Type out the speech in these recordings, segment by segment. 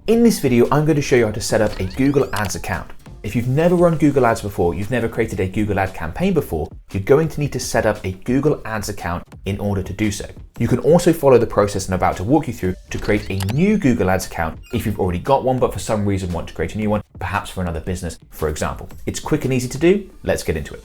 In this video, I'm going to show you how to set up a Google Ads account. If you've never run Google Ads before, you've never created a Google Ad campaign before, you're going to need to set up a Google Ads account in order to do so. You can also follow the process I'm about to walk you through to create a new Google Ads account if you've already got one, but for some reason want to create a new one, perhaps for another business, for example. It's quick and easy to do. Let's get into it.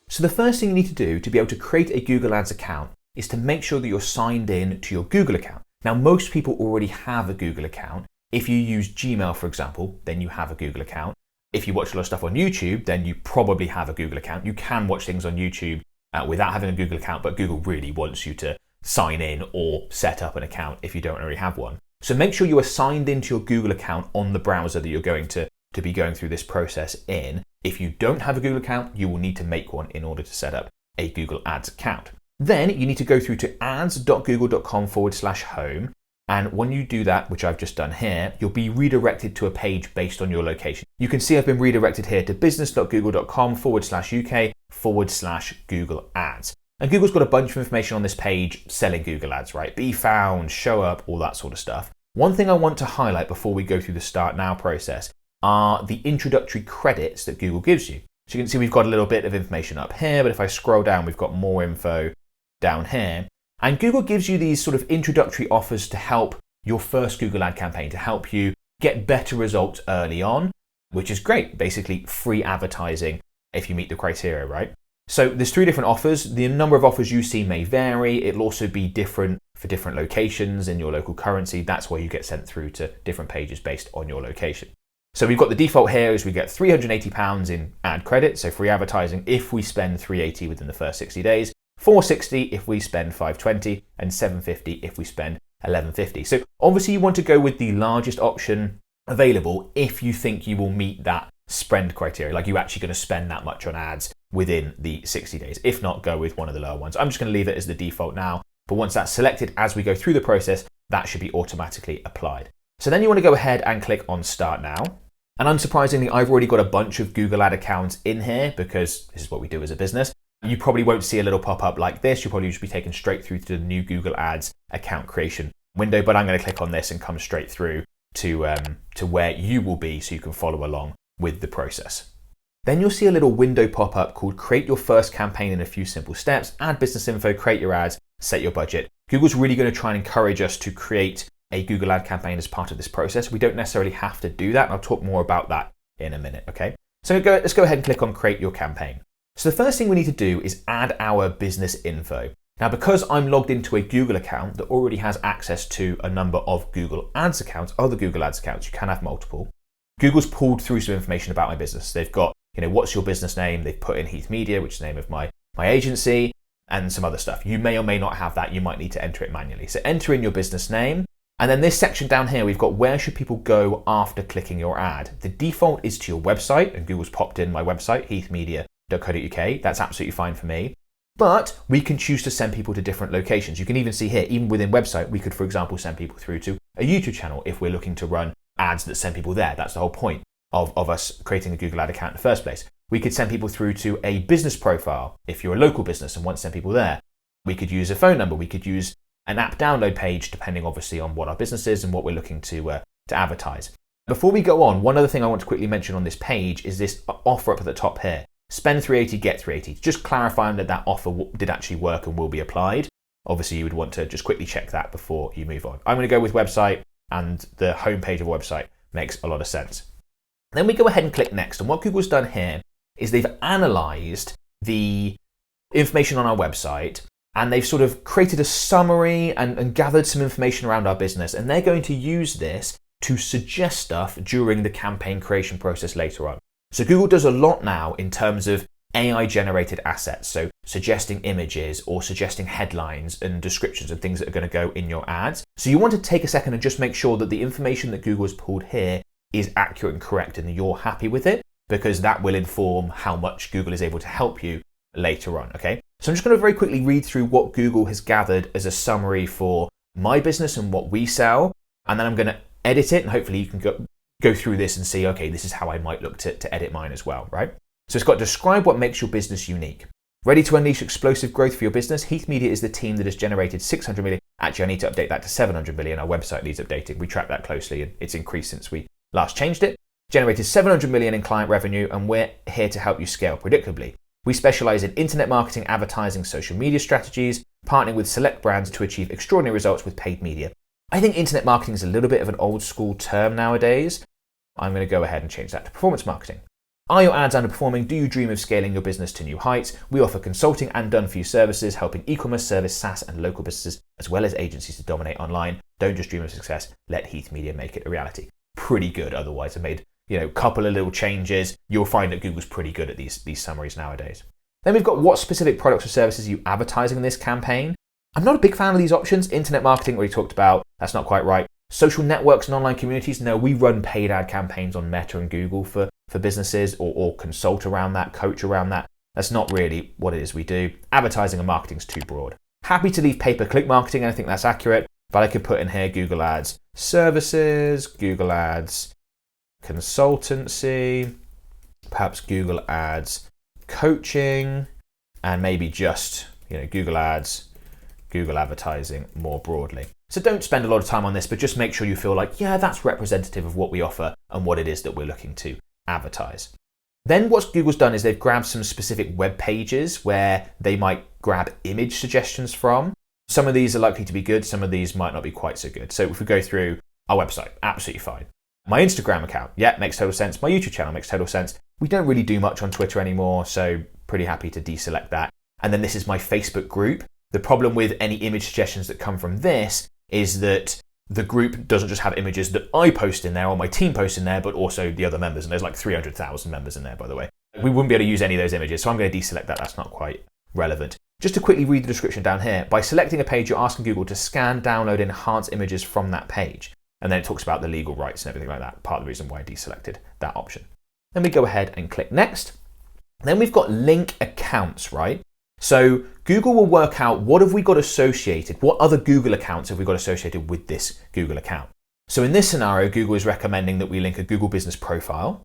So the first thing you need to do to be able to create a Google Ads account is to make sure that you're signed in to your Google account. Now, most people already have a Google account. If you use Gmail, for example, then you have a Google account. If you watch a lot of stuff on YouTube, then you probably have a Google account. You can watch things on YouTube without having a Google account, but Google really wants you to sign in or set up an account if you don't already have one. So make sure you are signed into your Google account on the browser that you're going to be going through this process in. If you don't have a Google account, you will need to make one in order to set up a Google Ads account. Then you need to go through to ads.google.com/home. And when you do that, which I've just done here, you'll be redirected to a page based on your location. You can see I've been redirected here to business.google.com/UK/Google Ads. And Google's got a bunch of information on this page selling Google Ads, right? Be found, show up, all that sort of stuff. One thing I want to highlight before we go through the Start Now process are the introductory credits that Google gives you. So you can see we've got a little bit of information up here, but if I scroll down, we've got more info down here. And Google gives you these sort of introductory offers to help your first Google Ad campaign, to help you get better results early on, which is great. Basically, free advertising if you meet the criteria, right? So there's 3 different offers. The number of offers you see may vary. It'll also be different for different locations in your local currency. That's why you get sent through to different pages based on your location. So we've got the default here is we get £380 in ad credit, so free advertising if we spend £380 within the first 60 days. $460 if we spend $520, and $750 if we spend $1150. So obviously you want to go with the largest option available if you think you will meet that spend criteria, like you're actually going to spend that much on ads within the 60 days. If not, go with one of the lower ones. I'm just going to leave it as the default now, but once that's selected as we go through the process, that should be automatically applied. So then you want to go ahead and click on Start Now. And unsurprisingly, I've already got a bunch of Google Ad accounts in here because this is what we do as a business. You probably won't see a little pop-up like this. You'll probably just be taken straight through to the new Google Ads account creation window, but I'm going to click on this and come straight through to where you will be so you can follow along with the process. Then you'll see a little window pop up called Create Your First Campaign in a Few Simple Steps, Add Business Info, Create Your Ads, Set Your Budget. Google's really going to try and encourage us to create a Google Ad campaign as part of this process. We don't necessarily have to do that, and I'll talk more about that in a minute, okay? So let's go ahead and click on Create Your Campaign. So the first thing we need to do is add our business info. Now, because I'm logged into a Google account that already has access to a number of Google Ads accounts, other Google Ads accounts, you can have multiple, Google's pulled through some information about my business. They've got, what's your business name? They've put in Heath Media, which is the name of my agency, and some other stuff. You may or may not have that. You might need to enter it manually. So enter in your business name. And then this section down here, we've got where should people go after clicking your ad? The default is to your website, and Google's popped in my website, heathmedia.co.uk. That's absolutely fine for me. But we can choose to send people to different locations. You can even see here, even within website, we could, for example, send people through to a YouTube channel if we're looking to run ads that send people there. That's the whole point of us creating a Google Ad account in the first place. We could send people through to a business profile if you're a local business and want to send people there. We could use a phone number. We could use an app download page, depending obviously on what our business is and what we're looking to advertise. Before we go on, one other thing I want to quickly mention on this page is this offer up at the top here. Spend $380, get $380. Just clarifying that offer did actually work and will be applied. Obviously, you would want to just quickly check that before you move on. I'm going to go with website, and the homepage of a website makes a lot of sense. Then we go ahead and click next. And what Google's done here is they've analyzed the information on our website, and they've sort of created a summary and gathered some information around our business. And they're going to use this to suggest stuff during the campaign creation process later on. So Google does a lot now in terms of AI-generated assets, so suggesting images or suggesting headlines and descriptions and things that are going to go in your ads. So you want to take a second and just make sure that the information that Google has pulled here is accurate and correct and that you're happy with it, because that will inform how much Google is able to help you later on, okay? So I'm just going to very quickly read through what Google has gathered as a summary for my business and what we sell, and then I'm going to edit it, and hopefully you can go through this and see, okay, this is how I might look to edit mine as well, right? So it's got describe what makes your business unique. Ready to unleash explosive growth for your business? Heath Media is the team that has generated 600 million actually I need to update that to 700 million, our website needs updating. We track that closely and it's increased since we last changed it. Generated 700 million in client revenue, and we're here to help you scale predictably. We specialize in internet marketing, advertising, social media strategies, partnering with select brands to achieve extraordinary results with paid media. I think internet marketing is a little bit of an old school term nowadays. I'm going to go ahead and change that to performance marketing. Are your ads underperforming? Do you dream of scaling your business to new heights? We offer consulting and done-for-you services, helping e-commerce, service, SaaS, and local businesses, as well as agencies to dominate online. Don't just dream of success. Let Heath Media make it a reality. Pretty good otherwise. I made a couple of little changes. You'll find that Google's pretty good at these summaries nowadays. Then we've got what specific products or services are you advertising in this campaign? I'm not a big fan of these options. Internet marketing, we talked about, that's not quite right. Social networks and online communities, no, we run paid ad campaigns on Meta and Google for businesses or consult around that, coach around that. That's not really what it is we do. Advertising and marketing is too broad. Happy to leave pay-per-click marketing, I think that's accurate, but I could put in here Google Ads services, Google Ads consultancy, perhaps Google Ads coaching, and maybe just Google Ads, Google advertising more broadly. So don't spend a lot of time on this, but just make sure you feel like, yeah, that's representative of what we offer and what it is that we're looking to advertise. Then what Google's done is they've grabbed some specific web pages where they might grab image suggestions from. Some of these are likely to be good, some of these might not be quite so good. So if we go through our website, absolutely fine. My Instagram account, yeah, makes total sense. My YouTube channel makes total sense. We don't really do much on Twitter anymore, so pretty happy to deselect that. And then this is my Facebook group. The problem with any image suggestions that come from this is that the group doesn't just have images that I post in there or my team posts in there, but also the other members. And there's like 300,000 members in there, by the way. We wouldn't be able to use any of those images, so I'm going to deselect that. That's not quite relevant. Just to quickly read the description down here, by selecting a page, you're asking Google to scan, download, and enhance images from that page. And then it talks about the legal rights and everything like that. Part of the reason why I deselected that option. Then we go ahead and click next. Then we've got link accounts, right? So Google will work out what have we got associated, what other Google accounts have we got associated with this Google account. So in this scenario, Google is recommending that we link a Google business profile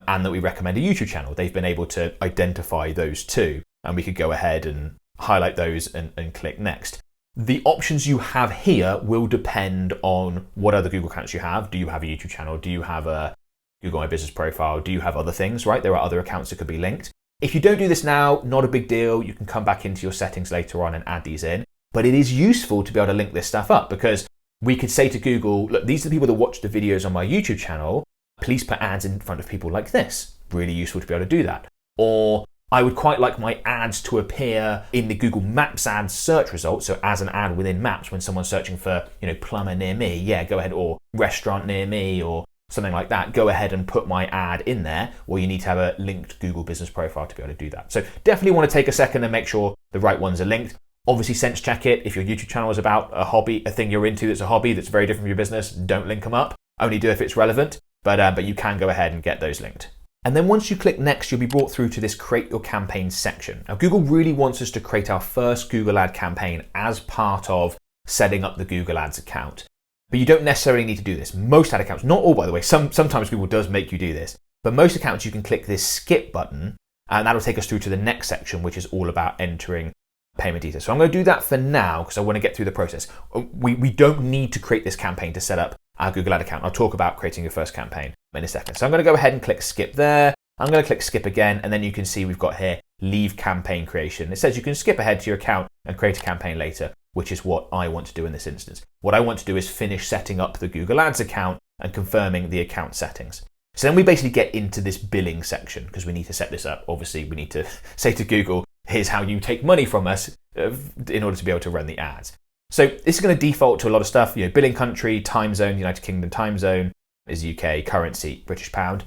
and that we recommend a YouTube channel. They've been able to identify those two, and we could go ahead and highlight those and click next. The options you have here will depend on what other Google accounts you have. Do you have a YouTube channel? Do you have a Google My Business profile? Do you have other things, right? There are other accounts that could be linked. If you don't do this now, not a big deal. You can come back into your settings later on and add these in. But it is useful to be able to link this stuff up, because we could say to Google, look, these are the people that watch the videos on my YouTube channel. Please put ads in front of people like this. Really useful to be able to do that. Or I would quite like my ads to appear in the Google Maps ads search results. So as an ad within Maps, when someone's searching for, plumber near me, yeah, go ahead, or restaurant near me, or something like that, go ahead and put my ad in there, or you need to have a linked Google business profile to be able to do that. So definitely want to take a second and make sure the right ones are linked. Obviously sense check it. If your YouTube channel is about a hobby, a thing you're into that's a hobby that's very different from your business, don't link them up. Only do if it's relevant, but you can go ahead and get those linked. And then once you click next, you'll be brought through to this create your campaign section. Now Google really wants us to create our first Google ad campaign as part of setting up the Google Ads account. But you don't necessarily need to do this. Most ad accounts, not all by the way, sometimes Google does make you do this, but most accounts you can click this skip button and that'll take us through to the next section, which is all about entering payment details. So I'm going to do that for now because I want to get through the process. We don't need to create this campaign to set up our Google ad account. I'll talk about creating your first campaign in a second. So I'm going to go ahead and click skip there. I'm going to click skip again, and then you can see we've got here leave campaign creation. It says you can skip ahead to your account and create a campaign later, which is what I want to do in this instance. What I want to do is finish setting up the Google Ads account and confirming the account settings. So then we basically get into this billing section because we need to set this up. Obviously, we need to say to Google, here's how you take money from us in order to be able to run the ads. So this is going to default to a lot of stuff, billing country, time zone, United Kingdom time zone is UK, currency, British pound.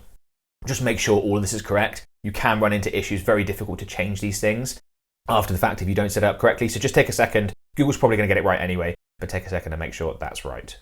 Just make sure all of this is correct. You can run into issues, very difficult to change these things after the fact if you don't set it up correctly. So just take a second. Google's probably going to get it right anyway, but take a second to make sure that's right.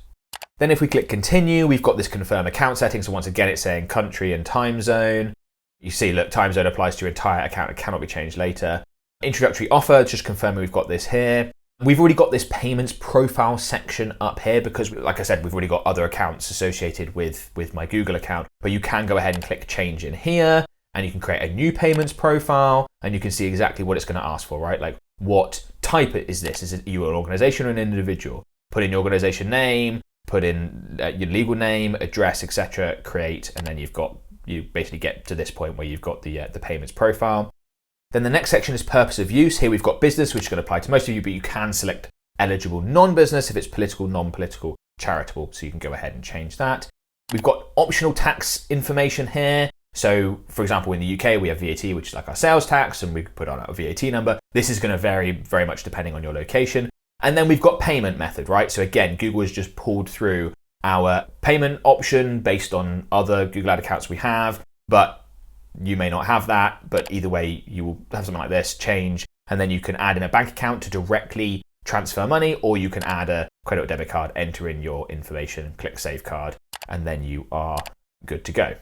Then if we click continue, we've got this confirm account setting. So once again, it's saying country and time zone. You see, look, time zone applies to your entire account. It cannot be changed later. Introductory offer, just confirming we've got this here. We've already got this payments profile section up here because, like I said, we've already got other accounts associated with my Google account, but you can go ahead and click change in here and you can create a new payments profile and you can see exactly what it's going to ask for, right? Like what type is this? Is it you an organization or an individual? put in your organization name, put in your legal name, address, etc., create, and then you basically get to this point where you've got the payments profile. Then the next section is purpose of use. Here we've got business, which is going to apply to most of you, but you can select eligible non-business if it's political, non-political, charitable, so you can go ahead and change that. We've got optional tax information here. So, for example, in the UK, we have VAT, which is like our sales tax, and we could put on our VAT number. This is going to vary very much depending on your location. And then we've got payment method, right? So again, Google has just pulled through our payment option based on other Google Ad accounts we have, but you may not have that. But either way, you will have something like this, change, and then you can add in a bank account to directly transfer money, or you can add a credit or debit card, enter in your information, click save card, and then you are good to go.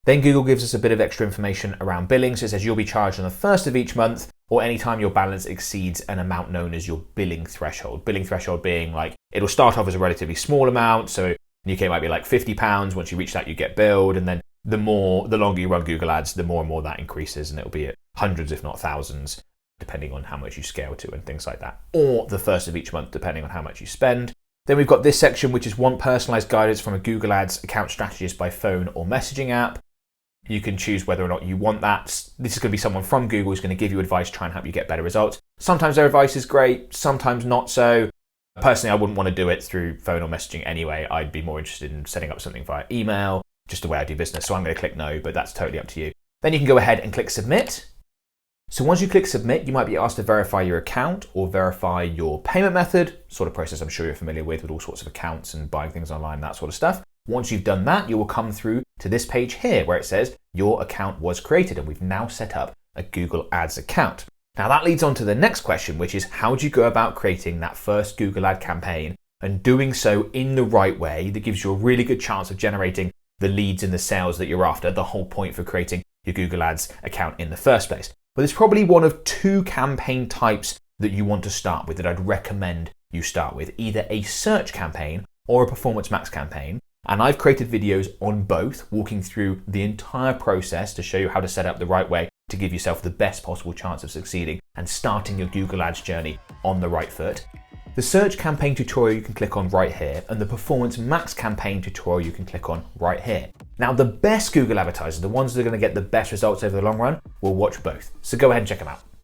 Then Google gives us a bit of extra information around billing. So it says you'll be charged on the first of each month or anytime your balance exceeds an amount known as your billing threshold. Billing threshold being like, it'll start off as a relatively small amount. So in the UK it might be like £50. Once you reach that, you get billed. And then the longer you run Google Ads, the more and more that increases. And it'll be at hundreds, if not thousands, depending on how much you scale to and things like that. Or the first of each month, depending on how much you spend. Then we've got this section, which is want personalized guidance from a Google Ads account strategist by phone or messaging app. You can choose whether or not you want that. This is going to be someone from Google who's going to give you advice, try and help you get better results. Sometimes their advice is great, sometimes not so. Personally, I wouldn't want to do it through phone or messaging anyway. I'd be more interested in setting up something via email, just the way I do business. So I'm going to click no, but that's totally up to you. Then you can go ahead and click submit. So once you click submit, you might be asked to verify your account or verify your payment method, sort of process I'm sure you're familiar with all sorts of accounts and buying things online, that sort of stuff. Once you've done that, you will come through to this page here where it says your account was created and we've now set up a Google Ads account. Now that leads on to the next question, which is how do you go about creating that first Google Ad campaign and doing so in the right way that gives you a really good chance of generating the leads and the sales that you're after, the whole point for creating your Google Ads account in the first place. But there's probably one of two campaign types that you want to start with that I'd recommend you start with, either a search campaign or a performance max campaign. And I've created videos on both, walking through the entire process to show you how to set up the right way to give yourself the best possible chance of succeeding and starting your Google Ads journey on the right foot. The search campaign tutorial you can click on right here, and the performance max campaign tutorial you can click on right here. Now, the best Google advertisers, the ones that are going to get the best results over the long run, will watch both. So go ahead and check them out.